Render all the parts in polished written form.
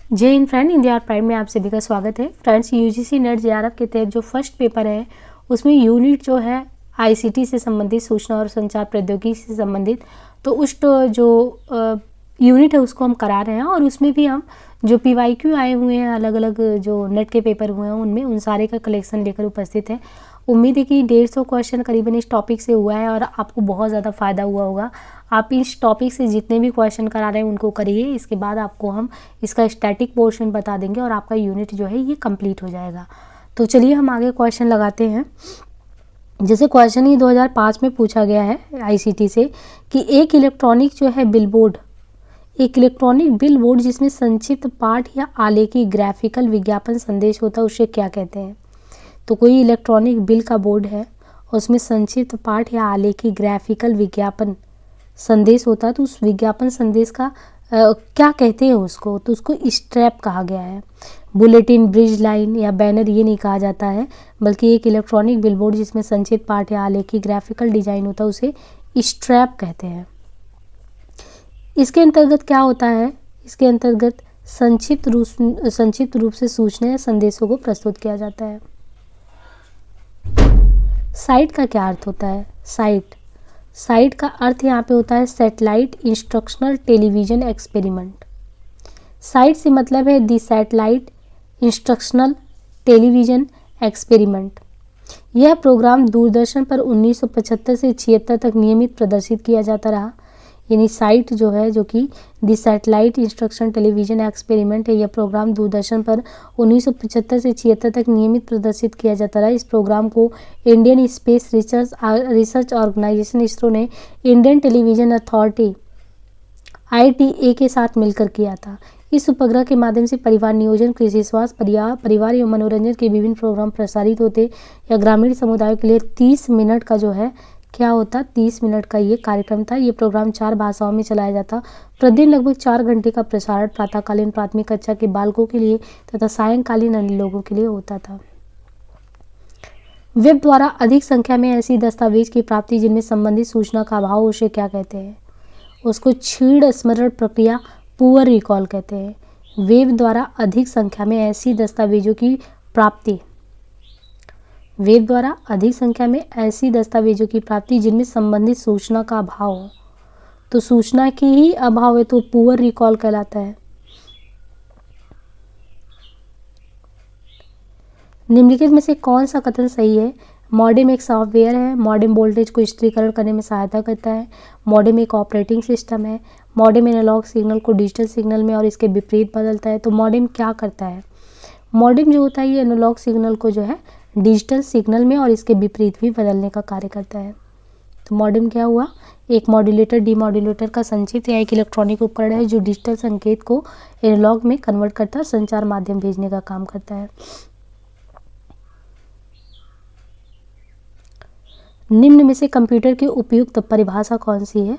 जय Hind friend, India और prime में आप सभी का स्वागत है। फ्रेंड्स, यूजीसी नेट जेआरएफ के तहत जो फर्स्ट पेपर है उसमें यूनिट जो है आईसीटी से संबंधित, सूचना और संचार प्रौद्योगिकी से संबंधित, तो उस जो यूनिट है उसको हम करा रहे हैं और उसमें भी हम जो पीवाईक्यू आए हुए हैं, अलग अलग जो नेट के पेपर हुए हैं उनमें उन सारे का कलेक्शन लेकर उपस्थित है। उम्मीद है कि 150 क्वेश्चन करीबन इस टॉपिक से हुआ है और आपको बहुत ज़्यादा फ़ायदा हुआ होगा। आप इस टॉपिक से जितने भी क्वेश्चन करा रहे हैं उनको करिए। इसके बाद आपको हम इसका स्टैटिक पोर्शन बता देंगे और आपका यूनिट जो है ये कंप्लीट हो जाएगा। तो चलिए हम आगे क्वेश्चन लगाते हैं। जैसे क्वेश्चन ही 2005 में पूछा गया है आईसीटी से कि एक इलेक्ट्रॉनिक बिल बोर्ड जिसमें संक्षिप्त पाठ या आलेखी ग्राफिकल विज्ञापन संदेश होता है उसे क्या कहते हैं। तो कोई इलेक्ट्रॉनिक बिल का बोर्ड है और उसमें संक्षिप्त पाठ या आलेखी ग्राफिकल विज्ञापन संदेश होता है तो उस विज्ञापन संदेश का क्या कहते हैं उसको, तो उसको स्ट्रैप कहा गया है। बुलेटिन, ब्रिज लाइन या बैनर ये नहीं कहा जाता है, बल्कि एक इलेक्ट्रॉनिक बिलबोर्ड जिसमें संक्षिप्त पाठ या आलेखी ग्राफिकल डिजाइन होता है उसे स्ट्रैप कहते हैं। इसके अंतर्गत क्या होता है, इसके अंतर्गत संक्षिप्त रूप से सूचना या संदेशों को प्रस्तुत किया जाता है। साइट का क्या अर्थ होता है? साइट का अर्थ यहाँ पे होता है satellite instructional television experiment. Site से मतलब है दी सैटेलाइट इंस्ट्रक्शनल टेलीविजन एक्सपेरिमेंट। यह प्रोग्राम दूरदर्शन पर 1975 से 76 तक नियमित प्रदर्शित किया जाता रहा। यानी साइट जो है, जो कि दी सैटेलाइट इंस्ट्रक्शन टेलीविजन एक्सपेरिमेंट है, यह प्रोग्राम दूरदर्शन पर 1975 से 76 तक नियमित प्रदर्शित किया जाता रहा। इस प्रोग्राम को Indian space research organisation ISRO ने इंडियन टेलीविजन अथॉरिटी ITA के साथ मिलकर किया था। इस उपग्रह के माध्यम से परिवार नियोजन, कृषि, स्वास्थ्य, परिवार एवं मनोरंजन के विभिन्न प्रोग्राम प्रसारित होते या ग्रामीण समुदायों के लिए 30 मिनट का जो है क्या होता, 30 मिनट का ये कार्यक्रम था। ये प्रोग्राम 4 भाषाओं में चलाया जाता। प्रतिदिन लगभग 4 घंटे का प्रसारण प्रातःकालीन प्राथमिक कक्षा के बालकों के लिए तथा सायंकालीन अन्य लोगों के लिए होता था। वेब द्वारा अधिक संख्या में ऐसी दस्तावेज की प्राप्ति जिनमें संबंधित सूचना का अभाव, उसे क्या कहते हैं? उसको क्षीण स्मरण प्रक्रिया, पुअर रिकॉल कहते हैं। वेब द्वारा अधिक संख्या में ऐसी दस्तावेजों की प्राप्ति, वेब द्वारा अधिक संख्या में ऐसी दस्तावेजों की प्राप्ति जिनमें संबंधित सूचना का अभाव हो, तो सूचना की ही अभाव है तो पुअर रिकॉल कहलाता है। निम्नलिखित में से कौन सा कथन सही है? मॉडेम एक सॉफ्टवेयर है। मॉडेम वोल्टेज को स्थिरीकरण करने में सहायता करता है। मॉडेम एक ऑपरेटिंग सिस्टम है। मॉडेम एनालॉग सिग्नल को डिजिटल सिग्नल में और इसके विपरीत बदलता है। तो मॉडेम क्या करता है? मॉडेम जो होता है ये एनालॉग सिग्नल को जो है डिजिटल सिग्नल में और इसके विपरीत भी बदलने का कार्य करता है। तो मॉडेम क्या हुआ? एक मॉड्यूलेटर डीमॉड्यूलेटर का संक्षिप्त या एक इलेक्ट्रॉनिक उपकरण है जो डिजिटल संकेत को एनालॉग में कन्वर्ट करता है, संचार माध्यम भेजने का काम करता है। निम्न में से कंप्यूटर की उपयुक्त परिभाषा कौन सी है?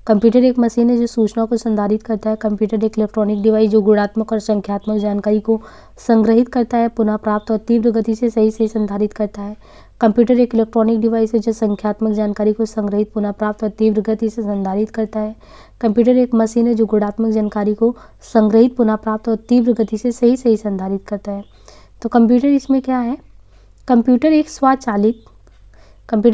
कंप्यूटर एक मशीन है जो सूचना को संधारित करता है। कंप्यूटर एक इलेक्ट्रॉनिक डिवाइस जो गुणात्मक और संख्यात्मक जानकारी को संग्रहित करता है, पुनः प्राप्त और तीव्र गति से सही से संधारित करता है। कंप्यूटर एक इलेक्ट्रॉनिक डिवाइस है जो संख्यात्मक जानकारी को संग्रहित, पुनः प्राप्त और तीव्र गति से संधारित करता है। कंप्यूटर एक मशीन है जो गुणात्मक जानकारी को संग्रहित, पुनः प्राप्त और तीव्र गति से सही संधारित करता है। तो कंप्यूटर इसमें क्या है? कंप्यूटर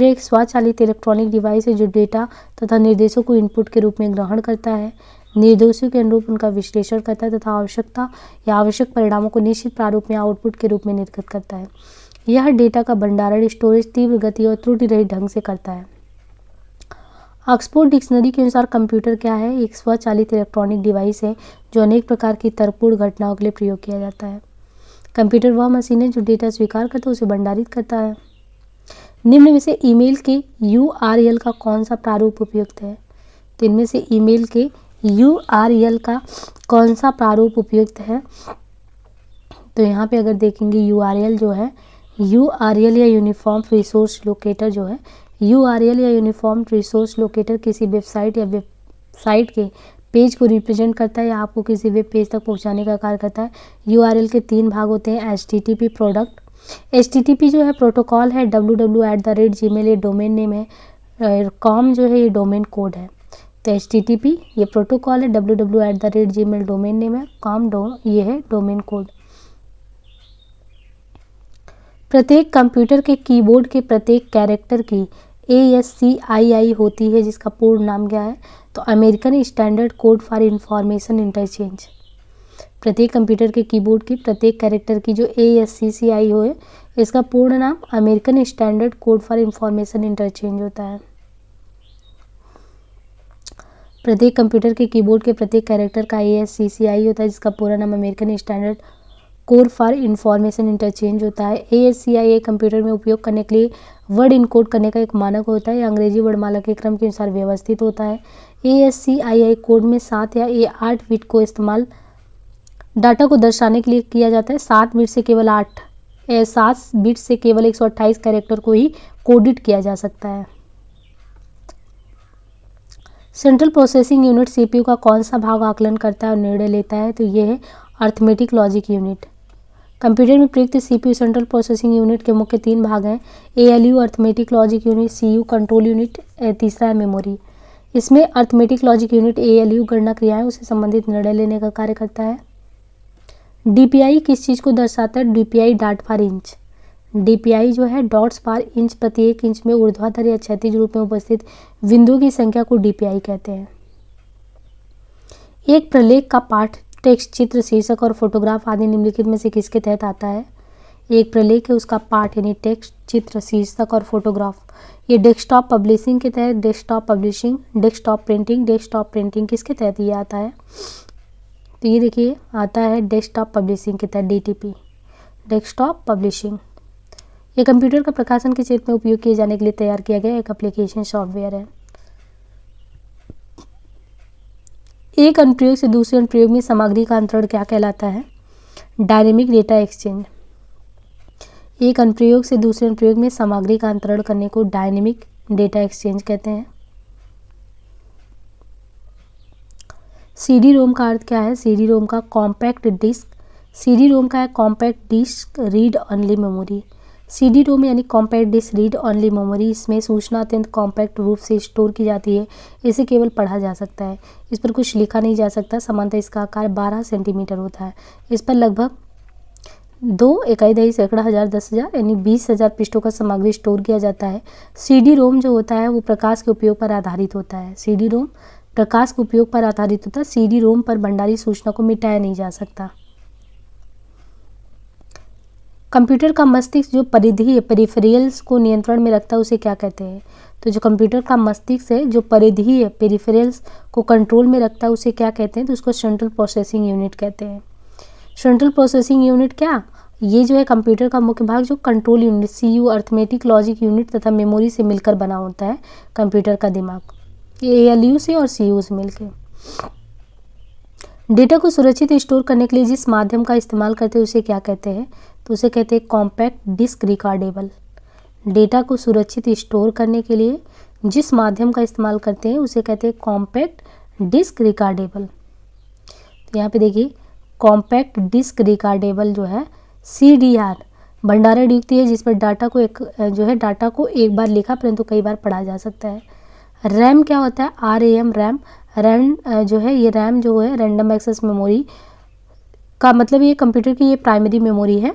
एक स्वचालित इलेक्ट्रॉनिक डिवाइस है जो डेटा तथा निर्देशों को इनपुट के रूप में ग्रहण करता है, निर्देशों के अनुरूप उनका विश्लेषण करता है तथा आवश्यकता या आवश्यक परिणामों को निश्चित प्रारूप में आउटपुट के रूप में निर्गत करता है। यह डेटा का भंडारण, स्टोरेज तीव्र गति और त्रुटि रहित ढंग से करता है। ऑक्सफोर्ड डिक्शनरी के अनुसार कंप्यूटर क्या है? एक स्वचालित इलेक्ट्रॉनिक डिवाइस है जो अनेक प्रकार की तर्कपूर्ण घटनाओं के लिए प्रयोग किया जाता है। कंप्यूटर वह मशीन है जो डेटा स्वीकार करता है, उसे भंडारित करता है। निम्न में से ईमेल के URL का कौन सा प्रारूप उपयुक्त है? तो इनमें से ईमेल के URL का कौन सा प्रारूप उपयुक्त है? तो यहाँ पे अगर देखेंगे URL जो है, URL या यूनिफॉर्म रिसोर्स लोकेटर जो है, URL या यूनिफॉर्म रिसोर्स लोकेटर किसी वेबसाइट या वेबसाइट के पेज को रिप्रेजेंट करता है या आपको किसी वेब पेज तक पहुँचाने का कार्य करता है। URL के 3 भाग होते हैं। HTTP प्रोडक्ट, HTTP जो है प्रोटोकॉल है, www@gmail ये डोमेन नेम है, com जो है ये डोमेन कोड है। तो HTTP ये प्रोटोकॉल है, www@gmail डोमेन नेम है, ये है डोमेन कोड। प्रत्येक कंप्यूटर के कीबोर्ड के प्रत्येक कैरेक्टर की ASCII होती है, जिसका पूर्ण नाम क्या है? तो American standard code for information interchange. प्रत्येक कंप्यूटर के कीबोर्ड की प्रत्येक कैरेक्टर की जो ASCII हो, इसका पूर्ण नाम American standard code for information interchange होता है। प्रत्येक कंप्यूटर के कीबोर्ड के प्रत्येक कैरेक्टर का ASCII होता है, जिसका पूरा नाम American standard code for information interchange होता है। ASCII कंप्यूटर में उपयोग करने के लिए वर्ड इनकोड करने का एक मानक होता है। यह अंग्रेजी वर्णमाला के क्रम के अनुसार व्यवस्थित होता है। ASCII कोड में 7 या 8 बिट को इस्तेमाल डाटा को दर्शाने के लिए किया जाता है। 7 बिट से केवल 128 कैरेक्टर को ही कोडित किया जा सकता है। सेंट्रल प्रोसेसिंग यूनिट CPU का कौन सा भाग आकलन करता है और निर्णय लेता है? तो ये है अर्थमेटिक लॉजिक यूनिट। कंप्यूटर में प्रयुक्त CPU सेंट्रल प्रोसेसिंग यूनिट के मुख्य 3 भाग हैं, ALU arithmetic logic unit, CU control unit, तीसरा है मेमोरी। इसमें अर्थमेटिक लॉजिक यूनिट ALU गणना क्रियाएं उससे संबंधित निर्णय लेने का कार्य करता है। DPI किस चीज़ को दर्शाता है? DPI डॉट पर इंच। DPI जो है डॉट्स पर इंच, प्रत्येक इंच में ऊर्ध्वाधर या क्षैतिज रूप में उपस्थित बिंदुओं की संख्या को DPI कहते हैं। एक प्रलेख का पाठ, टेक्स्ट, चित्र, शीर्षक और फोटोग्राफ आदि निम्नलिखित में से किसके तहत आता है? एक प्रलेख है, उसका पाठ यानी टेक्स्ट, चित्र, शीर्षक और फोटोग्राफ, ये डेस्कटॉप पब्लिशिंग के तहत, डेस्कटॉप पब्लिशिंग, डेस्कटॉप प्रिंटिंग किसके तहत ये आता है? तो ये देखिए आता है डेस्कटॉप पब्लिशिंग के तहत, DTP, डेस्कटॉप पब्लिशिंग। ये कंप्यूटर का प्रकाशन के क्षेत्र में उपयोग किए जाने के लिए तैयार किया गया एक एप्लीकेशन सॉफ्टवेयर है। एक अनुप्रयोग से दूसरे अनुप्रयोग में सामग्री का अंतरण क्या कहलाता है? Dynamic data exchange. एक अनुप्रयोग से दूसरे अनुप्रयोग में सामग्री का अंतरण करने को डायनेमिक डेटा एक्सचेंज कहते हैं। CD-ROM का अर्थ क्या है? CD-ROM का कॉम्पैक्ट डिस्क, CD-ROM का है compact disc read only memory. CD-ROM यानी compact disc read only memory, इसमें सूचना अत्यंत कॉम्पैक्ट रूप से स्टोर की जाती है, इसे केवल पढ़ा जा सकता है, इस पर कुछ लिखा नहीं जा सकता। सामान्यतः इसका आकार 12 सेंटीमीटर होता है। इस पर लगभग 2 इकाई दही सैकड़ा हज़ार 10,000 यानी 20,000 पृष्ठों का सामग्री स्टोर किया जाता है। CD-ROM जो होता है वो प्रकाश के उपयोग पर आधारित होता है। CD-ROM प्रकाश के उपयोग पर आधारित होता है। CD-ROM पर भंडारित सूचना को मिटाया नहीं जा सकता। कंप्यूटर का मस्तिष्क जो परिधीय पेरिफेरल्स को नियंत्रण में रखता है उसे क्या कहते हैं? तो जो कंप्यूटर का मस्तिष्क है जो परिधीय पेरिफेरल्स को कंट्रोल में रखता है उसे क्या कहते हैं? तो उसको सेंट्रल प्रोसेसिंग यूनिट कहते हैं। सेंट्रल प्रोसेसिंग यूनिट क्या? ये जो है कंप्यूटर का मुख्य भाग जो control unit CU arithmetic logic unit तथा मेमोरी से मिलकर बना होता है कंप्यूटर का दिमाग, ये ALU से और CU से मिलकर। डेटा को सुरक्षित स्टोर करने के लिए जिस माध्यम का इस्तेमाल करते हैं उसे क्या कहते हैं? तो उसे कहते हैं कॉम्पैक्ट डिस्क रिकॉर्डेबल। डेटा को सुरक्षित स्टोर करने के लिए जिस माध्यम का इस्तेमाल करते हैं उसे कहते हैं कॉम्पैक्ट डिस्क रिकॉर्डेबल। तो यहाँ पे देखिए कॉम्पैक्ट डिस्क रिकॉर्डेबल जो है CDR भंडारण युक्त है, जिस पर डाटा को एक बार लिखा परंतु कई बार पढ़ा जा सकता है। रैम क्या होता है? RAM रैम जो है ये रैम जो है रैंडम एक्सेस मेमोरी का मतलब ये कंप्यूटर की ये प्राइमरी मेमोरी है।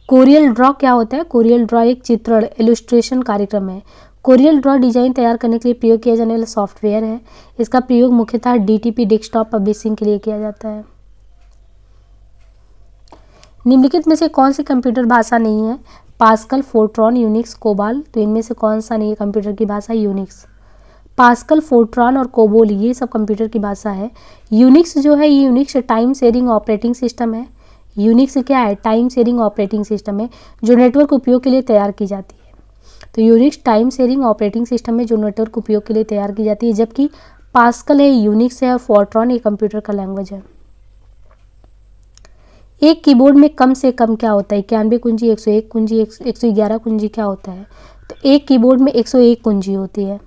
कोरियल ड्रॉ क्या होता है? कोरियल ड्रॉ एक चित्रण इलस्ट्रेशन कार्यक्रम है। कोरियल ड्रॉ डिजाइन तैयार करने के लिए प्रयोग किया जाने वाला सॉफ्टवेयर है। इसका प्रयोग मुख्यतः DTP डेस्कटॉप पब्लिशिंग के लिए किया जाता है। निम्नलिखित में से कौन सी कंप्यूटर भाषा नहीं है? Pascal, Fortran, Unix, COBOL. तो इनमें से कौन सा नहीं है कंप्यूटर की भाषा? यूनिक्स। पास्कल, फोर्ट्रॉन और कोबोल ये सब कंप्यूटर की भाषा है। यूनिक्स जो है ये Unix time sharing operating system है। यूनिक्स क्या है? टाइम शेयरिंग ऑपरेटिंग सिस्टम है जो नेटवर्क उपयोग के लिए तैयार की जाती है। तो Unix time sharing operating system है जो नेटवर्क उपयोग के लिए तैयार की जाती है, जबकि पास्कल है, यूनिक्स है और फोर्ट्रॉन ये कंप्यूटर का लैंग्वेज है। एक कीबोर्ड में कम से कम क्या होता है? 91 कुंजी, 101 कुंजी, 111 कुंजी क्या होता है? तो एक कीबोर्ड में 101 कुंजी होती है।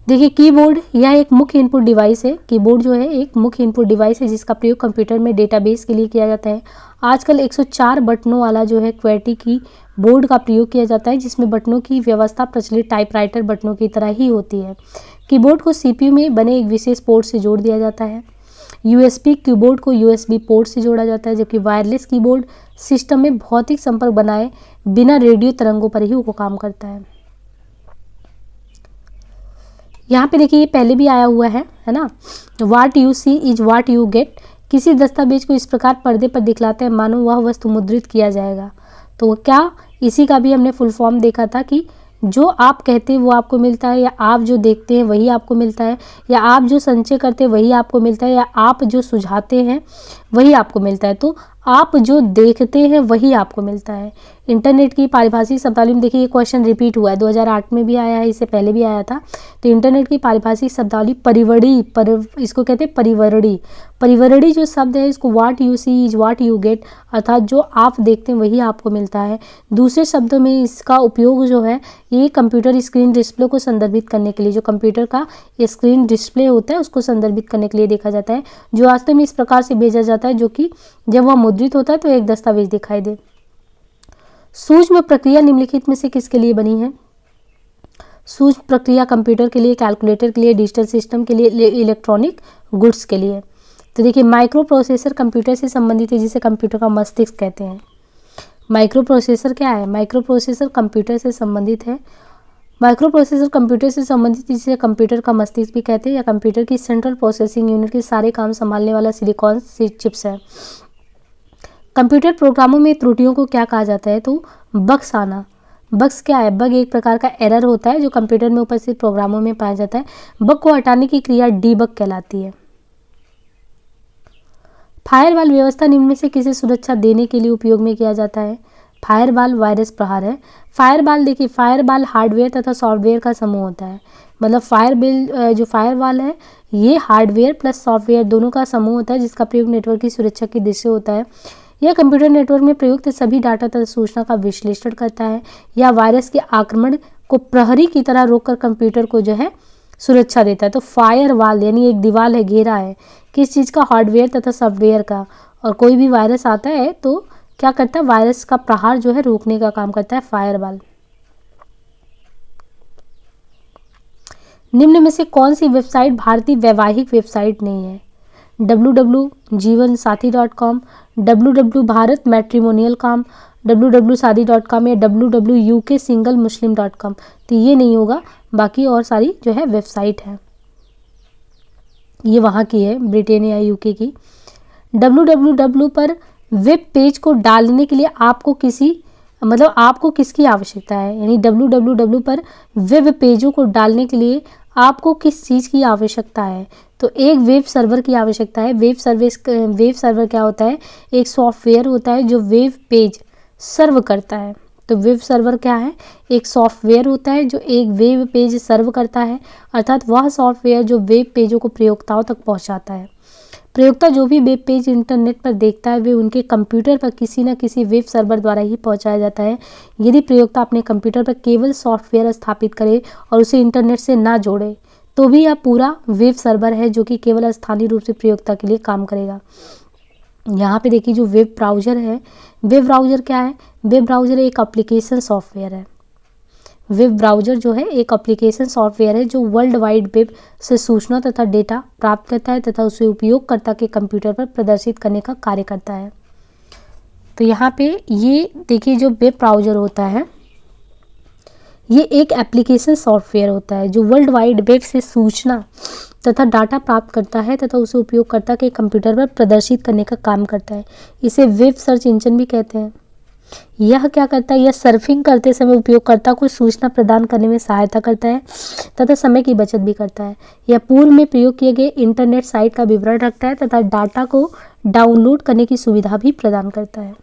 देखिए कीबोर्ड यह एक मुख्य इनपुट डिवाइस है। कीबोर्ड जो है एक मुख्य इनपुट डिवाइस है जिसका प्रयोग कंप्यूटर में डेटाबेस के लिए किया जाता है। आजकल 104 बटनों वाला जो है QWERTY की बोर्ड का प्रयोग किया जाता है, जिसमें बटनों की व्यवस्था प्रचलित टाइपराइटर बटनों की तरह ही होती है। कीबोर्ड को CPU में बने एक विशेष पोर्ट से जोड़ दिया जाता है। USB कीबोर्ड को USB पोर्ट से जोड़ा जाता है, जबकि वायरलेस कीबोर्ड सिस्टम में भौतिक संपर्क बनाए बिना रेडियो तरंगों पर ही वो काम करता है। यहाँ पे देखिए ये पहले भी आया हुआ है ना। What you see is what you get। किसी दस्तावेज को इस प्रकार पर्दे पर दिखलाते हैं मानो वह वस्तु मुद्रित किया जाएगा। तो क्या इसी का भी हमने फुल फॉर्म देखा था कि जो आप कहते हैं वो आपको मिलता है, या आप जो देखते हैं वही आपको मिलता है, या आप जो संचय करते हैं वही आपको मिलता है, या आप जो सुझाते हैं वही आपको मिलता है। तो आप जो देखते हैं वही आपको मिलता है। इंटरनेट की पारिभाषिक शब्दावली में देखिए ये क्वेश्चन रिपीट हुआ है, 2008 में भी आया है, इससे पहले भी आया था। तो इंटरनेट की पारिभाषिक शब्दावली इसको कहते हैं परिवर्णी। परिवर्णी जो शब्द है इसको what you see is what you get, अर्थात जो आप देखते हैं वही आपको मिलता है। दूसरे शब्दों में इसका उपयोग जो है ये कंप्यूटर स्क्रीन डिस्प्ले को संदर्भित करने के लिए, जो कंप्यूटर का स्क्रीन डिस्प्ले होता है उसको संदर्भित करने के लिए देखा जाता है, जो वास्तव में इस प्रकार से भेजा जाता है जो कि जब वह मुद्रित होता है तो एक दस्तावेज दिखाई दे। सूक्ष्म प्रक्रिया निम्नलिखित में से किसके लिए बनी है? सूक्ष्म प्रक्रिया कंप्यूटर के लिए, कैलकुलेटर के लिए, डिजिटल सिस्टम के लिए, इलेक्ट्रॉनिक गुड्स के लिए। तो देखिए माइक्रो प्रोसेसर कंप्यूटर से संबंधित है, जिसे कंप्यूटर का मस्तिष्क कहते हैं। माइक्रो प्रोसेसर क्या है? माइक्रो प्रोसेसर कंप्यूटर से संबंधित है। माइक्रो प्रोसेसर कंप्यूटर से संबंधित जिसे कंप्यूटर का मस्तिष्क भी कहते हैं, या कंप्यूटर की सेंट्रल प्रोसेसिंग यूनिट के सारे काम संभालने वाला सिलिकॉन चिप्स है। कंप्यूटर प्रोग्रामों में त्रुटियों को क्या कहा जाता है? तो बग्स आना। बग्स क्या है? बग एक प्रकार का एरर होता है जो कंप्यूटर में उपस्थित प्रोग्रामों में पाया जाता है। बग को हटाने की क्रिया डीबग कहलाती है। फायरवॉल व्यवस्था निम्न में से किसे सुरक्षा देने के लिए उपयोग में किया जाता है? फायरवॉल वायरस प्रहार है। फायरवॉल देखिए फायरवॉल हार्डवेयर तथा सॉफ्टवेयर का समूह होता है। मतलब जो फायरवॉल है ये हार्डवेयर प्लस सॉफ्टवेयर दोनों का समूह होता है, जिसका प्रयोग नेटवर्क की सुरक्षा की दृष्टि से होता है। यह कंप्यूटर नेटवर्क में प्रयुक्त सभी डाटा तथा सूचना का विश्लेषण करता है, या वायरस के आक्रमण को प्रहरी की तरह रोककर कंप्यूटर को जो है सुरक्षा देता है। तो फायरवॉल यानी एक दीवार है, घेरा है किस चीज़ का? हार्डवेयर तथा सॉफ्टवेयर का। और कोई भी वायरस आता है तो क्या करता है? वायरस का प्रहार जो है रोकने का काम करता है फायरवॉल। निम्न में से कौन सी वेबसाइट भारतीय वैवाहिक वेबसाइट नहीं है? www.jeevansathi.com, www.bharatmatrimonial.com, www.shaadi.com या www.uksingle-muslim.com। तो ये नहीं होगा, बाकी और सारी जो है वेबसाइट है ये वहाँ की है, ब्रिटेन या यूके की। www पर वेब पेज को डालने के लिए आपको किसकी आवश्यकता है? यानी www पर वेब पेजों को डालने के लिए आपको किस चीज़ की आवश्यकता है? तो एक वेब सर्वर की आवश्यकता है। वेब सर्वर क्या होता है? एक सॉफ्टवेयर होता है जो वेब पेज सर्व करता है। तो वेब सर्वर क्या है? एक सॉफ्टवेयर होता है जो एक वेब पेज सर्व करता है, अर्थात वह सॉफ्टवेयर जो वेब पेजों को प्रयोक्ताओं तक पहुंचाता है। प्रयोक्ता जो भी वेब पेज इंटरनेट पर देखता है वे उनके कंप्यूटर पर किसी न किसी वेब सर्वर द्वारा ही पहुंचाया जाता है। यदि प्रयोक्ता अपने कंप्यूटर पर केवल सॉफ्टवेयर स्थापित करे और उसे इंटरनेट से ना जोड़े तो भी यह पूरा वेब सर्वर है जो कि केवल स्थानीय रूप से प्रयोक्ता के लिए काम करेगा। यहाँ पे देखिए जो वेब ब्राउज़र है, वेब ब्राउज़र क्या है? वेब ब्राउज़र एक एप्लीकेशन सॉफ्टवेयर है। वेब ब्राउज़र जो है एक एप्लीकेशन सॉफ्टवेयर है जो वर्ल्ड वाइड वेब से सूचना तथा डेटा प्राप्त करता है तथा उसे उपयोगकर्ता के कंप्यूटर पर प्रदर्शित करने का कार्य करता है। तो यहाँ पे ये देखिए जो वेब ब्राउज़र होता है ये एक एप्लीकेशन सॉफ्टवेयर होता है जो वर्ल्ड वाइड वेब से सूचना तथा डाटा प्राप्त करता है तथा उसे उपयोगकर्ता के कंप्यूटर पर प्रदर्शित करने का काम करता है। इसे वेब सर्च इंजन भी कहते हैं। यह क्या करता है? यह सर्फिंग करते समय उपयोगकर्ता को सूचना प्रदान करने में सहायता करता है तथा समय की बचत भी करता है। यह पूर्व में प्रयोग किए गए इंटरनेट साइट का विवरण रखता है तथा डाटा को डाउनलोड करने की सुविधा भी प्रदान करता है।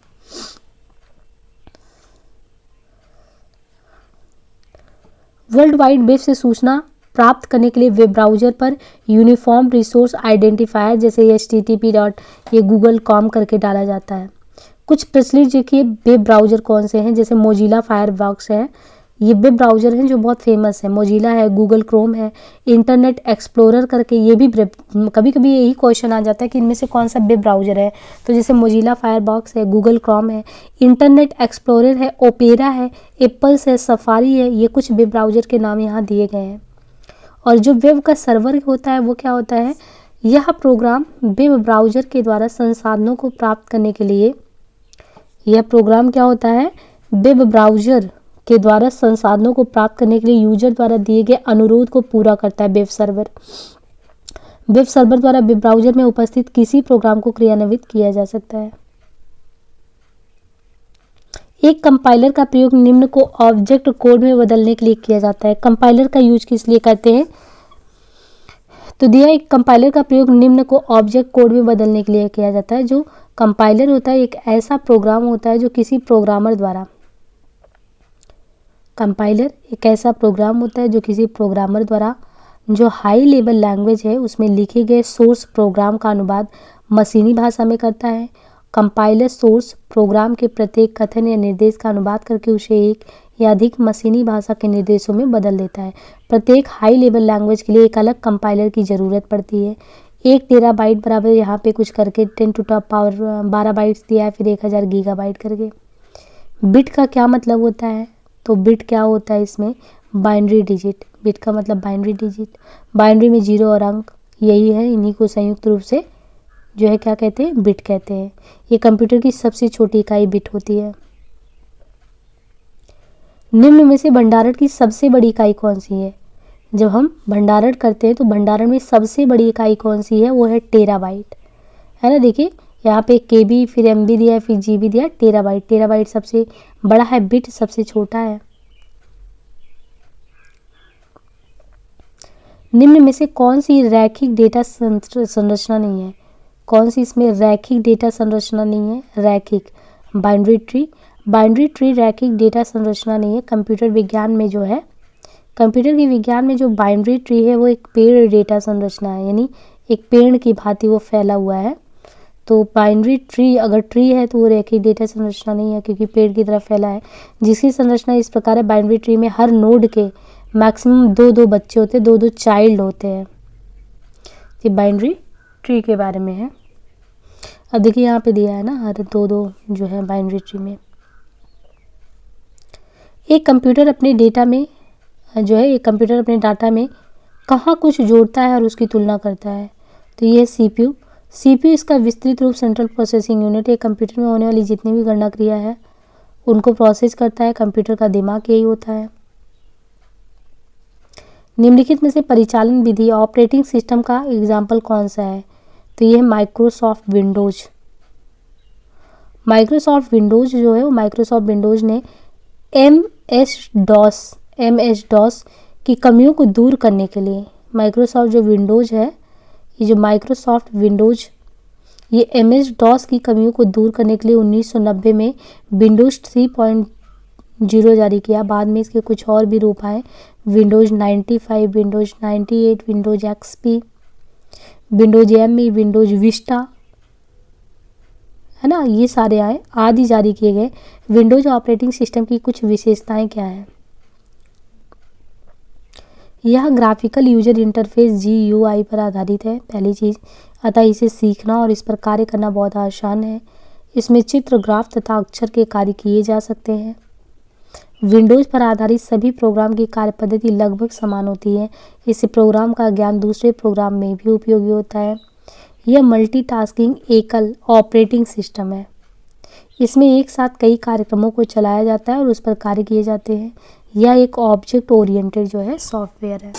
वर्ल्ड वाइड वेब से सूचना प्राप्त करने के लिए वेब ब्राउज़र पर यूनिफॉर्म रिसोर्स आइडेंटिफायर जैसे http ये google.com करके डाला जाता है। कुछ प्रचलित देखिए वेब ब्राउज़र कौन से हैं? जैसे मोजिला फायरफॉक्स है, ये वेब ब्राउज़र हैं जो बहुत फेमस है, मोजिला है, गूगल क्रोम है, इंटरनेट एक्सप्लोरर करके, ये भी कभी कभी यही क्वेश्चन आ जाता है कि इनमें से कौन सा वेब ब्राउज़र है। तो जैसे मोजिला फायरबॉक्स है, गूगल क्रोम है, इंटरनेट एक्सप्लोरर है, ओपेरा है, एप्पल्स है, सफारी है, ये कुछ वेब ब्राउज़र के नाम यहाँ दिए गए हैं। और जो वेब का सर्वर होता है वो क्या होता है, यह प्रोग्राम वेब ब्राउज़र के द्वारा संसाधनों को प्राप्त करने के लिए, यह प्रोग्राम क्या होता है, वेब ब्राउज़र के द्वारा संसाधनों को प्राप्त करने के लिए यूजर द्वारा दिए गए अनुरोध को पूरा करता है। वेब सर्वर द्वारा वेब ब्राउज़र में उपस्थित किसी प्रोग्राम को क्रियान्वित किया जा सकता है। एक कंपाइलर का प्रयोग निम्न को ऑब्जेक्ट कोड में बदलने के लिए किया जाता है। कंपाइलर का यूज किस लिए करते हैं, तो दिया एक कंपाइलर का प्रयोग निम्न को ऑब्जेक्ट कोड में बदलने के लिए किया जाता है। जो कंपाइलर होता है एक ऐसा प्रोग्राम होता है जो किसी प्रोग्रामर द्वारा, कंपाइलर एक ऐसा प्रोग्राम होता है जो किसी प्रोग्रामर द्वारा जो हाई लेवल लैंग्वेज है उसमें लिखे गए सोर्स प्रोग्राम का अनुवाद मशीनी भाषा में करता है। कंपाइलर सोर्स प्रोग्राम के प्रत्येक कथन या निर्देश का अनुवाद करके उसे एक या अधिक मशीनी भाषा के निर्देशों में बदल देता है। प्रत्येक हाई लेवल लैंग्वेज के लिए एक अलग कंपाइलर की ज़रूरत पड़ती है। 1 टेराबाइट बराबर यहाँ पे कुछ करके 10 टू द पावर 12 बाइट्स दिया है, फिर 1000 गीगाबाइट करके। बिट का क्या मतलब होता है, तो बिट क्या होता है इसमें, बाइनरी डिजिट। बिट का मतलब बाइनरी डिजिट, बाइनरी में 0 और अंक, यही है, इन्हीं को संयुक्त रूप से जो है क्या कहते हैं, बिट कहते हैं। ये कंप्यूटर की सबसे छोटी इकाई बिट होती है। निम्न में से भंडारण की सबसे बड़ी इकाई कौन सी है, जब हम भंडारण करते हैं तो भंडारण में सबसे बड़ी इकाई कौन सी है, वो है टेराबाइट, है ना। देखिए यहाँ पे केबी, फिर एमबी दिया है, फिर जीबी दिया है, टेराबाइट। टेराबाइट सबसे बड़ा है, बिट सबसे छोटा है। निम्न में से कौन सी रैखिक डेटा संरचना नहीं है, कौन सी इसमें रैखिक डेटा संरचना नहीं है, रैखिक, बाइनरी ट्री। बाइनरी ट्री रैखिक डेटा संरचना नहीं है। कंप्यूटर विज्ञान में जो है, कंप्यूटर के विज्ञान में जो बाइनरी ट्री है वो एक पेड़ डेटा संरचना है, यानी एक पेड़ की भांति वो फैला हुआ है। तो बाइनरी ट्री अगर ट्री है तो वो रैखिक डेटा संरचना नहीं है, क्योंकि पेड़ की तरफ फैला है। जिसकी संरचना इस प्रकार है, बाइनरी ट्री में हर नोड के मैक्सिमम 2-2 बच्चे होते हैं, 2-2 चाइल्ड होते हैं। ये बाइनरी ट्री के बारे में है। अब देखिए यहाँ पे दिया है ना, हर 2-2 जो है बाइनरी ट्री में। एक कंप्यूटर अपने डेटा में जो है, एक कंप्यूटर अपने डाटा में कहाँ कुछ जोड़ता है और उसकी तुलना करता है, तो ये सीपीयू। सीपीयू इसका विस्तृत रूप सेंट्रल प्रोसेसिंग यूनिट, एक कंप्यूटर में होने वाली जितनी भी गणना क्रिया है उनको प्रोसेस करता है। कंप्यूटर का दिमाग यही होता है। निम्नलिखित में से परिचालन विधि ऑपरेटिंग सिस्टम का एग्जाम्पल कौन सा है, तो ये है माइक्रोसॉफ्ट विंडोज। माइक्रोसॉफ्ट विंडोज जो है वो माइक्रोसॉफ्ट विंडोज ने एम एस डॉस की कमियों को दूर करने के लिए, माइक्रोसॉफ्ट जो विंडोज है, ये जो माइक्रोसॉफ्ट विंडोज, ये एम एस डॉस की कमियों को दूर करने के लिए 1990 में विंडोज 3.0 जारी किया। बाद में इसके कुछ और भी रूप आए, Windows 95, Windows 98, Windows XP, Windows ME, Windows Vista, है ना, ये सारे आए, आदि जारी किए गए। विंडोज ऑपरेटिंग सिस्टम की कुछ विशेषताएं क्या है, यह ग्राफिकल यूजर इंटरफेस GUI पर आधारित है, पहली चीज़, अतः इसे सीखना और इस पर कार्य करना बहुत आसान है। इसमें चित्र, ग्राफ तथा अक्षर के कार्य किए जा सकते हैं। विंडोज पर आधारित सभी प्रोग्राम की कार्य पद्धति लगभग समान होती है। इससे प्रोग्राम का ज्ञान दूसरे प्रोग्राम में भी उपयोगी होता है। यह मल्टीटास्किंग एकल ऑपरेटिंग सिस्टम है। इसमें एक साथ कई कार्यक्रमों को चलाया जाता है और उस पर कार्य किए जाते हैं। यह एक ऑब्जेक्ट ओरिएंटेड जो है सॉफ्टवेयर है।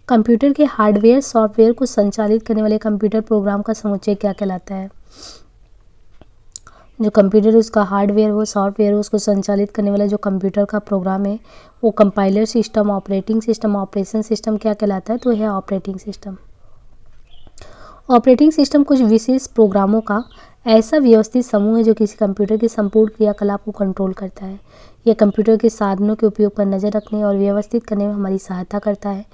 कंप्यूटर के हार्डवेयर सॉफ्टवेयर को संचालित करने वाले कंप्यूटर प्रोग्राम का समुच्चय क्या कहलाता है, जो कंप्यूटर उसका हार्डवेयर हो, सॉफ्टवेयर हो, उसको संचालित करने वाला जो कंप्यूटर का प्रोग्राम है वो compiler system, operating system, operation system क्या कहलाता है, तो यह ऑपरेटिंग सिस्टम। ऑपरेटिंग सिस्टम कुछ विशेष प्रोग्रामों का ऐसा व्यवस्थित समूह है जो किसी कंप्यूटर की संपूर्ण क्रियाकलाप को कंट्रोल करता है। यह कंप्यूटर के साधनों के उपयोग पर नज़र रखने और व्यवस्थित करने में हमारी सहायता करता है।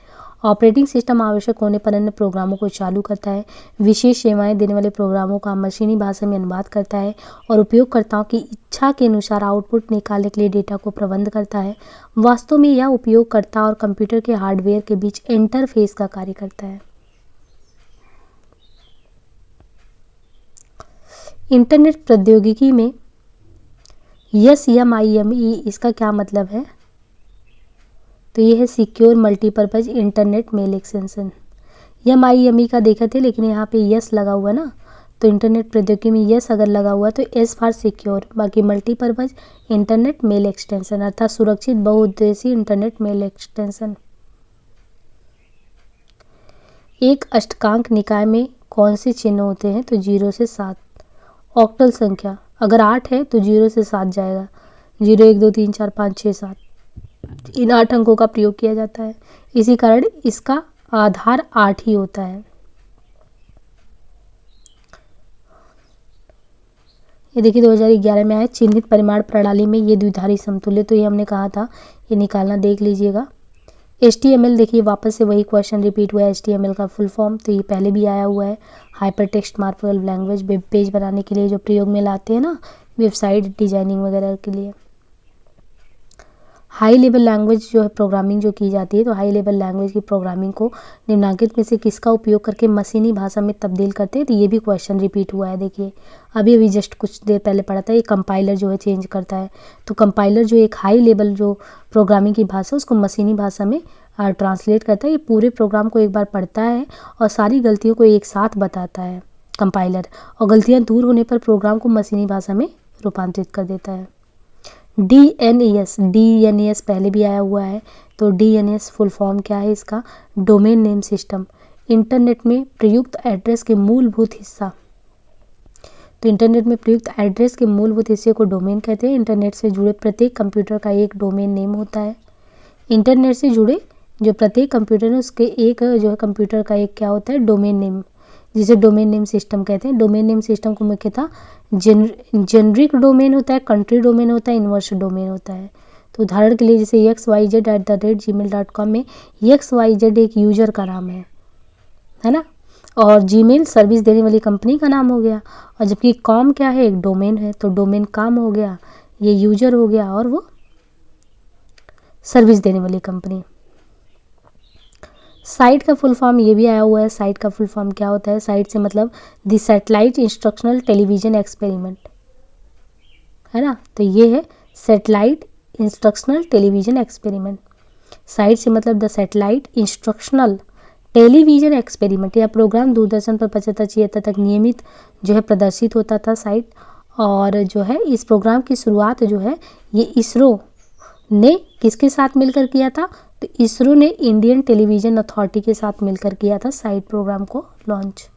ऑपरेटिंग सिस्टम आवश्यक होने पर अन्य प्रोग्रामों को चालू करता है, विशेष सेवाएं देने वाले प्रोग्रामों का मशीनी भाषा में अनुवाद करता है और उपयोगकर्ताओं की इच्छा के अनुसार आउटपुट निकालने के लिए डेटा को प्रबंध करता है। वास्तव में यह उपयोगकर्ता और कंप्यूटर के हार्डवेयर के बीच इंटरफेस का कार्य करता है। इंटरनेट प्रौद्योगिकी में SMIME इसका क्या मतलब है? तो ये है secure multipurpose internet mail extension. MIME का देखे थे लेकिन यहाँ पे यस लगा हुआ ना, तो इंटरनेट प्रौद्योगिकी में यस अगर लगा हुआ तो एस फॉर सिक्योर, बाकी मल्टीपर्पज़ इंटरनेट मेल एक्सटेंशन अर्थात सुरक्षित बहुउद्देशीय इंटरनेट मेल एक्सटेंशन। एक अष्टकांक निकाय में कौन से चिन्ह होते हैं? तो 0 से 7। ऑक्टल संख्या अगर 8 है तो 0 से 7 जाएगा, 0 1 2 3 4 5 6 7, इन 8 अंकों का प्रयोग किया जाता है। इसी कारण इसका आधार 8 ही होता है। ये देखिए 2011 में आया चिन्हित परिमाण प्रणाली में ये द्विधारी समतुल्य, तो ये हमने कहा था, ये निकालना देख लीजिएगा। HTML देखिए वापस से वही क्वेश्चन रिपीट हुआ है, HTML का फुल फॉर्म, तो ये पहले भी आया हुआ है, hyper text markup language, web page बनाने के लिए जो प्रयोग में लाते हैं ना, वेबसाइट डिजाइनिंग वगैरह के लिए। हाई लेवल लैंग्वेज जो है प्रोग्रामिंग जो की जाती है, तो हाई लेवल लैंग्वेज की प्रोग्रामिंग को निम्नलिखित में से किसका उपयोग करके मशीनी भाषा में तब्दील करते हैं? तो ये भी क्वेश्चन रिपीट हुआ है। देखिए अभी जस्ट कुछ देर पहले पढ़ा था, ये कंपाइलर जो है चेंज करता है। तो कंपाइलर जो एक हाई लेवल जो प्रोग्रामिंग की भाषा उसको मशीनी भाषा में ट्रांसलेट करता है। ये पूरे प्रोग्राम को एक बार पढ़ता है और सारी गलतियों को एक साथ बताता है कंपाइलर, और गलतियाँ दूर होने पर प्रोग्राम को मशीनी भाषा में रूपांतरित कर देता है। DNS पहले भी आया हुआ है, तो DNS फुल फॉर्म क्या है इसका? डोमेन नेम सिस्टम, इंटरनेट में प्रयुक्त एड्रेस के मूलभूत हिस्सा। तो इंटरनेट में प्रयुक्त एड्रेस के मूलभूत हिस्से को डोमेन कहते हैं। इंटरनेट से जुड़े प्रत्येक कंप्यूटर का एक डोमेन नेम होता है। इंटरनेट से जुड़े जो प्रत्येक कंप्यूटर है उसके एक जो है कंप्यूटर का एक क्या होता है? डोमेन नेम, जिसे डोमेन नेम सिस्टम कहते हैं। डोमेन नेम सिस्टम को मुख्यतः जेनरिक डोमेन होता है, कंट्री डोमेन होता है, इन्वर्स डोमेन होता है। तो उदाहरण के लिए जैसे xyz@gmail.com में xyz एक यूजर का नाम है ना, और जीमेल सर्विस देने वाली कंपनी का नाम हो गया, और जबकि कॉम क्या है? एक डोमेन है, तो डोमेन काम हो गया, ये यूजर हो गया और वो सर्विस देने वाली कंपनी। साइट का फुल फॉर्म ये भी आया हुआ है। साइट का फुल फॉर्म क्या होता है? साइट से मतलब the satellite instructional television experiment, है ना, तो ये है satellite instructional television experiment. Site से मतलब the satellite instructional television experiment, यह प्रोग्राम दूरदर्शन पर 75-76 तक नियमित जो है प्रदर्शित होता था साइट, और जो है इस प्रोग्राम की शुरुआत जो है ये इसरो ने किसके साथ मिलकर किया था? तो इसरो ने इंडियन टेलीविजन अथॉरिटी के साथ मिलकर किया था साइट प्रोग्राम को लॉन्च।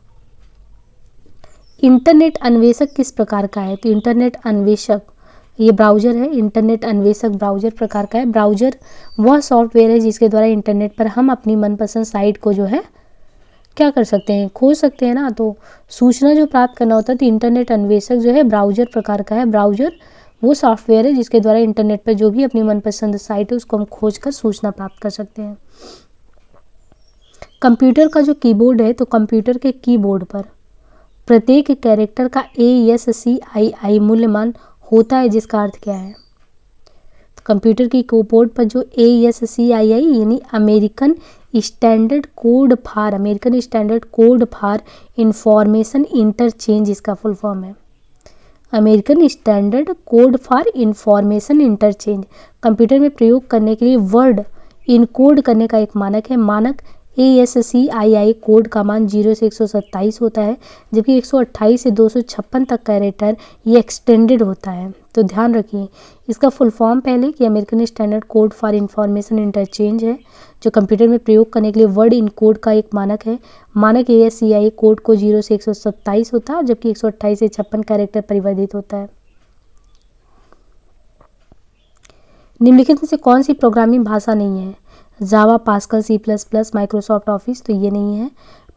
इंटरनेट अन्वेषक किस प्रकार का है? तो इंटरनेट अन्वेषक ये ब्राउज़र है। इंटरनेट अन्वेषक ब्राउज़र प्रकार का है। ब्राउज़र वह सॉफ्टवेयर है जिसके द्वारा इंटरनेट पर हम अपनी मनपसंद साइट को जो है क्या कर सकते हैं? खोज सकते हैं ना, तो सूचना जो प्राप्त करना होता है, तो इंटरनेट अन्वेषक जो है ब्राउज़र प्रकार का है। ब्राउज़र वो सॉफ्टवेयर है जिसके द्वारा इंटरनेट पर जो भी अपनी मनपसंद साइट है उसको हम खोज कर सूचना प्राप्त कर सकते हैं। कंप्यूटर का जो कीबोर्ड है, तो कंप्यूटर के कीबोर्ड पर प्रत्येक कैरेक्टर का ASCII मूल्यमान होता है, जिसका अर्थ क्या है? तो कंप्यूटर की कीबोर्ड पर जो ASCII यानी American standard code for information interchange इसका फुल फॉर्म है। American standard code for information interchange computer में प्रयोग करने के लिए वर्ड इनकोड करने का एक मानक है। मानक ASCII कोड का मान 0 से 127 होता है, जबकि 128 से 256 तक कैरेक्टर ये एक्सटेंडेड होता है। तो ध्यान रखिए इसका फुल फॉर्म पहले कि American standard code for information interchange है, जो कंप्यूटर में प्रयोग करने के लिए वर्ड इनकोड का एक मानक है। मानक ASCII कोड को 0 से 127 होता है, जबकि 128 से 56 कैरेक्टर परिवर्तित होता है। निम्नलिखित में से कौन सी प्रोग्रामिंग भाषा नहीं है? जावा, पास्कल, C++, माइक्रोसॉफ्ट ऑफिस, तो ये नहीं है।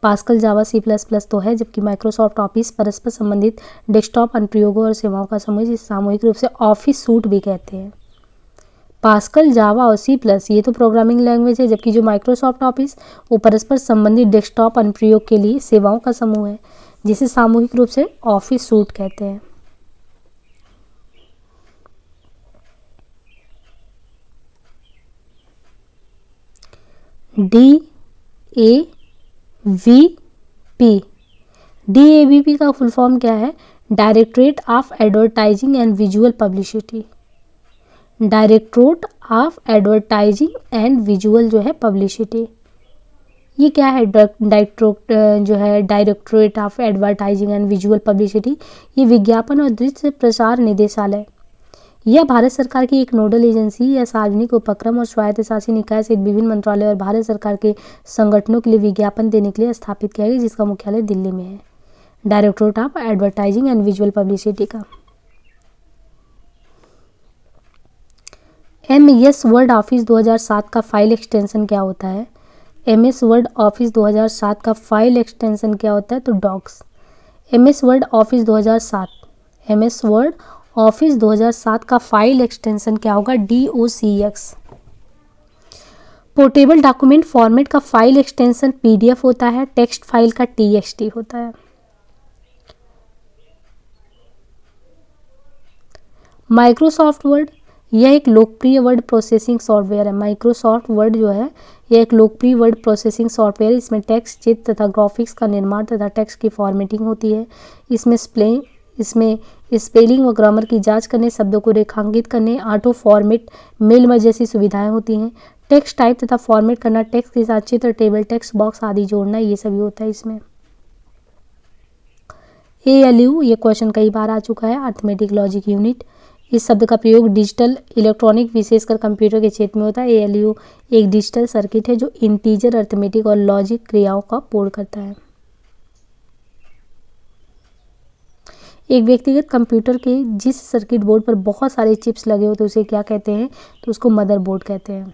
पास्कल, जावा, C++ तो है, जबकि माइक्रोसॉफ्ट ऑफिस परस्पर संबंधित डेस्कटॉप अनुप्रयोगों और सेवाओं का समूह जिसे सामूहिक रूप से ऑफिस सूट भी कहते हैं। पास्कल, जावा और C+ ये तो प्रोग्रामिंग लैंग्वेज है, जबकि जो माइक्रोसॉफ्ट ऑफिस वो परस्पर संबंधित डेस्कटॉप अनुप्रयोग के लिए सेवाओं का समूह है जिसे सामूहिक रूप से ऑफिस सूट कहते हैं। DAVP का फुल फॉर्म क्या है? Directorate of advertising and visual publicity. Directorate of advertising and visual जो है पब्लिसिटी, ये क्या है? Directorate of advertising and visual publicity, ये विज्ञापन और दृश्य प्रसार निदेशालय, यह भारत सरकार की एक नोडल एजेंसी या सार्वजनिक उपक्रम और स्वायत्तशासी निकाय सहित विभिन्न मंत्रालय और भारत सरकार के संगठनों के लिए विज्ञापन देने के लिए स्थापित किया गया, जिसका मुख्यालय दिल्ली में है। Directorate of advertising and visual publicity का। MS वर्ड ऑफिस 2007 का फाइल एक्सटेंशन क्या होता है? MS वर्ड ऑफिस 2007 का फाइल एक्सटेंशन क्या होता है? तो docs. MS word office 2007, MS word office 2007 का फाइल एक्सटेंशन क्या होगा? DOCX। पोर्टेबल डॉक्यूमेंट फॉर्मेट का फाइल एक्सटेंशन PDF होता है, टेक्स्ट फाइल का TXT होता है। माइक्रोसॉफ्ट वर्ड, यह एक लोकप्रिय वर्ड प्रोसेसिंग सॉफ्टवेयर है। माइक्रोसॉफ्ट वर्ड जो है यह एक लोकप्रिय वर्ड प्रोसेसिंग सॉफ्टवेयर है। इसमें टेक्स्ट, चित्र तथा ग्राफिक्स का निर्माण तथा टेक्स्ट की फॉर्मेटिंग होती है। इसमें स्पेलिंग व ग्रामर की जांच करने, शब्दों को रेखांकित करने, ऑटो फॉर्मेट, मेल मर्ज जैसी सुविधाएं होती हैं। टेक्स्ट टाइप तथा फॉर्मेट करना, टेक्स्ट के साथ चित्र, टेबल, टेक्स्ट बॉक्स आदि जोड़ना, ये सभी होता है इसमें। ALU, ये क्वेश्चन कई बार आ चुका है, अर्थमेटिक लॉजिक यूनिट। इस शब्द का प्रयोग डिजिटल इलेक्ट्रॉनिक विशेषकर कंप्यूटर के क्षेत्र में होता है। ALU एक डिजिटल सर्किट है जो इंटीजर, अर्थमेटिक और लॉजिक क्रियाओं का पूर्ण करता है। एक व्यक्तिगत कंप्यूटर के जिस सर्किट बोर्ड पर बहुत सारे चिप्स लगे होते हैं उसे क्या कहते हैं? तो उसको मदरबोर्ड कहते हैं।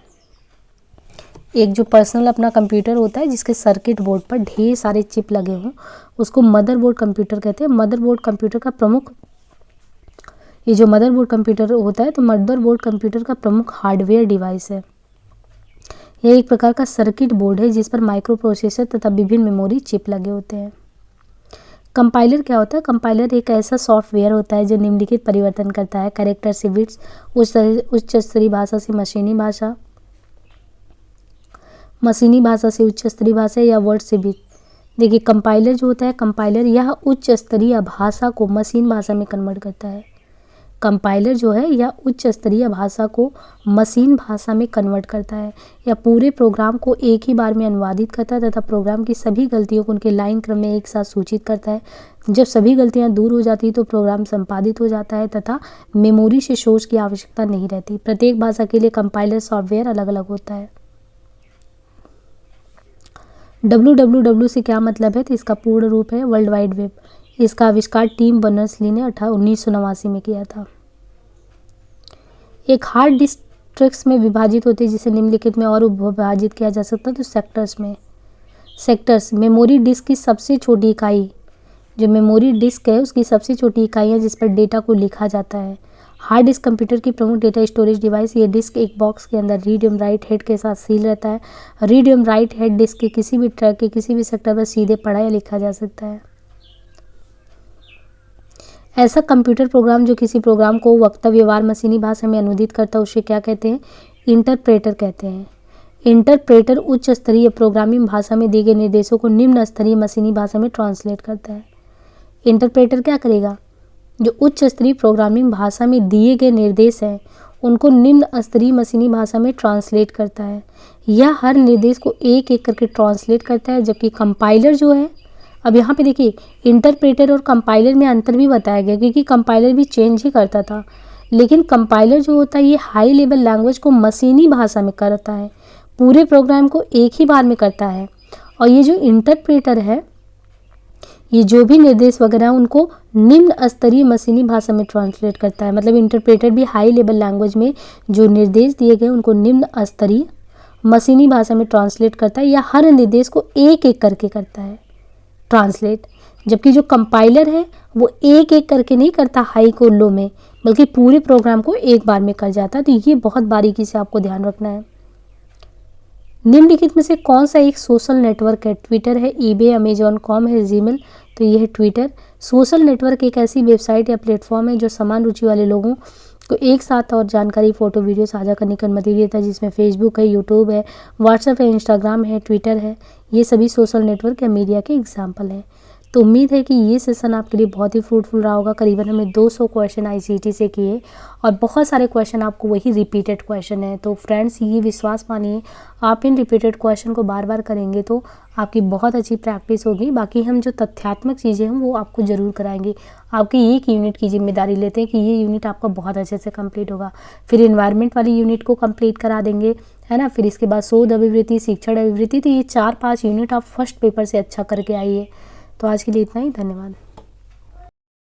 एक जो पर्सनल अपना कंप्यूटर होता है जिसके सर्किट बोर्ड पर ढेर सारे चिप लगे हों उसको मदरबोर्ड कंप्यूटर कहते हैं। मदरबोर्ड कंप्यूटर का प्रमुख, ये जो मदरबोर्ड कंप्यूटर होता है तो मदरबोर्ड कंप्यूटर का प्रमुख हार्डवेयर डिवाइस है। यह एक प्रकार का सर्किट बोर्ड है जिस पर माइक्रो प्रोसेसर तथा विभिन्न मेमोरी चिप लगे होते हैं। कंपाइलर क्या होता है? कंपाइलर एक ऐसा सॉफ्टवेयर होता है जो निम्नलिखित परिवर्तन करता है: कैरेक्टर से बिट्स, उच्च स्तरीय भाषा से मशीनी भाषा, मशीनी भाषा से उच्च स्तरीय भाषा, या वर्ड से बिट। देखिए कंपाइलर जो होता है, कंपाइलर यह उच्च स्तरीय भाषा को मशीन भाषा में कन्वर्ट करता है। कंपाइलर जो है यह उच्च स्तरीय भाषा को मशीन भाषा में कन्वर्ट करता है, या पूरे प्रोग्राम को एक ही बार में अनुवादित करता है तथा प्रोग्राम की सभी गलतियों को उनके लाइन क्रम में एक साथ सूचित करता है। जब सभी गलतियां दूर हो जाती है तो प्रोग्राम संपादित हो जाता है तथा मेमोरी से सोर्स की आवश्यकता नहीं रहती। प्रत्येक भाषा के लिए कंपाइलर सॉफ्टवेयर अलग अलग होता है। WWW से क्या मतलब है? तो इसका पूर्ण रूप है वर्ल्ड वाइड वेब। इसका आविष्कार टीम बर्नर्स-ली ने 1989 में किया था। एक हार्ड डिस्क ट्रैक्स में विभाजित होती है जिसे निम्नलिखित में और विभाजित किया जा सकता है तो सेक्टर्स में। सेक्टर्स मेमोरी डिस्क की सबसे छोटी इकाई, जो मेमोरी डिस्क है उसकी सबसे छोटी इकाई है जिस पर डेटा को लिखा जाता है। हार्ड डिस्क कंप्यूटर की प्रमुख डेटा स्टोरेज डिवाइस। ये डिस्क एक बॉक्स के अंदर रीड एवं राइट हेड के साथ सील रहता है। रीड एवं राइट हेड डिस्क के किसी भी ट्रैक के किसी भी सेक्टर पर सीधे पढ़ा या लिखा जा सकता है। ऐसा कंप्यूटर प्रोग्राम जो किसी प्रोग्राम को वक्तव्य व्यवहार मशीनी भाषा में अनुवादित करता है उसे क्या कहते हैं? इंटरप्रेटर कहते हैं। इंटरप्रेटर उच्च स्तरीय प्रोग्रामिंग भाषा में दिए गए निर्देशों को निम्न स्तरीय मशीनी भाषा में ट्रांसलेट करता है। इंटरप्रेटर क्या करेगा? जो उच्च स्तरीय प्रोग्रामिंग भाषा में दिए गए निर्देश हैं उनको निम्न स्तरीय मशीनी भाषा में ट्रांसलेट करता है। यह हर निर्देश को एक एक करके ट्रांसलेट करता है, जबकि कंपाइलर जो है, अब यहाँ पे देखिए इंटरप्रेटर और कंपाइलर में अंतर भी बताया गया क्योंकि कंपाइलर भी चेंज ही करता था, लेकिन कंपाइलर जो होता है ये हाई लेवल लैंग्वेज को मशीनी भाषा में करता है, पूरे प्रोग्राम को एक ही बार में करता है। और ये जो इंटरप्रेटर है ये जो भी निर्देश वगैरह उनको निम्न स्तरीय मशीनी भाषा में ट्रांसलेट करता है। मतलब इंटरप्रेटर भी हाई लेवल लैंग्वेज में जो निर्देश दिए गए उनको निम्न स्तरीय मशीनी भाषा में ट्रांसलेट करता है या हर निर्देश को एक एक करके करता है ट्रांसलेट, जबकि जो कंपाइलर है वो एक एक करके नहीं करता हाई को लो में, बल्कि पूरे प्रोग्राम को एक बार में कर जाता है। तो ये बहुत बारीकी से आपको ध्यान रखना है। निम्नलिखित में से कौन सा एक सोशल नेटवर्क है? ट्विटर है, ईबे, अमेजॉन कॉम है, जीमेल। तो ये है ट्विटर। सोशल नेटवर्क एक ऐसी वेबसाइट या प्लेटफॉर्म है जो समान रुचि वाले लोगों को एक साथ और जानकारी, फोटो, वीडियो साझा करने की अनुमति देता है, जिसमें फेसबुक है, यूट्यूब है, व्हाट्सएप है, इंस्टाग्राम है, ट्विटर है। ये सभी सोशल नेटवर्क या मीडिया के एग्जाम्पल हैं। तो उम्मीद है कि ये सेशन आपके लिए बहुत ही फ्रूटफुल रहा होगा। करीबन हमने 200 क्वेश्चन आईसीटी से किए और बहुत सारे क्वेश्चन आपको वही रिपीटेड क्वेश्चन है। तो फ्रेंड्स, ये विश्वास मानिए, आप इन रिपीटेड क्वेश्चन को बार बार करेंगे तो आपकी बहुत अच्छी प्रैक्टिस होगी। बाकी हम जो तथ्यात्मक चीज़ें हैं वो आपको ज़रूर कराएंगे। आपकी एक यूनिट की जिम्मेदारी लेते हैं कि ये यूनिट आपका बहुत अच्छे से कंप्लीट होगा। फिर एनवायरनमेंट वाली यूनिट को कंप्लीट करा देंगे, है ना। फिर इसके बाद शोध अभिवृत्ति, शिक्षण अभिवृत्ति। तो ये 4-5 यूनिट आप फर्स्ट पेपर से अच्छा करके आइए। तो आज के लिए इतना ही, धन्यवाद।